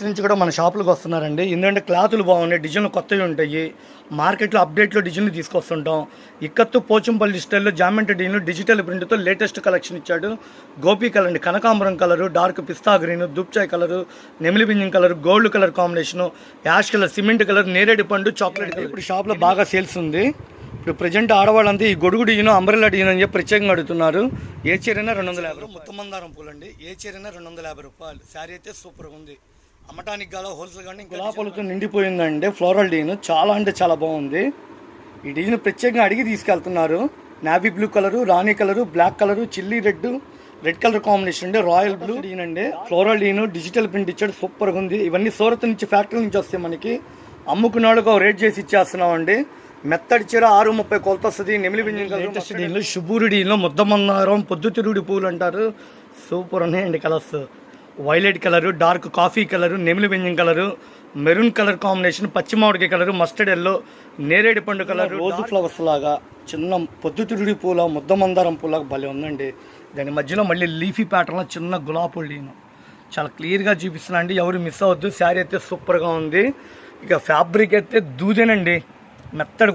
నుంచి కూడా మన షాపులకు వస్తున్నారండి. ఎందుకంటే క్లాతులు బాగున్నాయి, డిజైన్లు కొత్తవి ఉంటాయి. మార్కెట్లో అప్డేట్లో డిజైన్లు తీసుకొస్తుంటాం. ఇక్కత్తు పోచంపల్లి స్టైల్లో జామెంట్రీ డిజైన్ డిజిటల్ ప్రింట్తో లేటెస్ట్ కలెక్షన్ ఇచ్చాడు. గోపీ కలర్ అండి, కనకాంబరం కలరు, డార్క్ పిస్తా గ్రీన్, దుప్చాయ్ కలరు, నెమిలి బింజం colour, gold colour combination, ash colour, cement colour, నేరేడు పండు, చాక్లెట్ కలర్. ఇప్పుడు షాప్లో బాగా సేల్స్ ఉంది. ఇప్పుడు ప్రజెంట్ ఆడవాళ్ళంతా ఈ గొడుగు డిజైన్, అంబ్రెల్లా డిజైన్ అని చెప్పి ప్రత్యేకంగా అడుగుతున్నారు. ఏ చీరైనా 250. మొత్తం మందారం పూలండి. ఏ చీరైనా 250 రూపాయలు. శారీ అయితే సూపర్గా ఉంది. అమ్మటానికి గల హోల్సేల్ కానీ గులాబీలతో నిండిపోయిందండి. ఫ్లోరల్ డిజైన్ చాలా అంటే చాలా బాగుంది. ఈ డిజైన్ ప్రత్యేకంగా అడిగి తీసుకెళ్తున్నారు. నావీ బ్లూ కలరు, రాణి colour, black colour, chilli red colour combination అండి. రాయల్ బ్లూ డిజైన్ అండి. ఫ్లోరల్ డిజైన్ డిజిటల్ ప్రింట్ ఇచ్చాడు, సూపర్గా ఉంది. ఇవన్నీ సూరత్ నుంచి ఫ్యాక్టరీ నుంచి వస్తాయి. మనకి అమ్ముకున్నాడుగా రేట్ చేసి ఇచ్చేస్తున్నాం అండి. మెత్తడి చీర 630 కొలత వస్తుంది. నెమిలి బింజం శుభూరి డిజైన్లో ముద్దమందారం, పొద్దుతిరుగుడి పూలు అంటారు. సూపర్ ఉన్నాయండి colours. Violet colour, dark coffee colour, నెమిలి బింజం కలరు, మెరూన్ కలర్ కాంబినేషన్, పచ్చి మామిడికాయ కలరు, మస్టర్డ్ ఎల్లో, నేరేడు పండు కలర్, రోజు ఫ్లవర్స్ లాగా చిన్న పొద్దుతిరుగుడి పూల, ముద్దమందారం పూలాగా భలే ఉందండి. దాని మధ్యలో మళ్ళీ లీఫీ ప్యాటర్న్లో చిన్న గులాబీ డిజైన్ చాలా క్లియర్గా చూపిస్తున్నా అండి. ఎవరు మిస్ అవ్వద్దు. శారీ అయితే సూపర్గా ఉంది. ఇక ఫ్యాబ్రిక్ అయితే దూదేనండి, మెత్తడి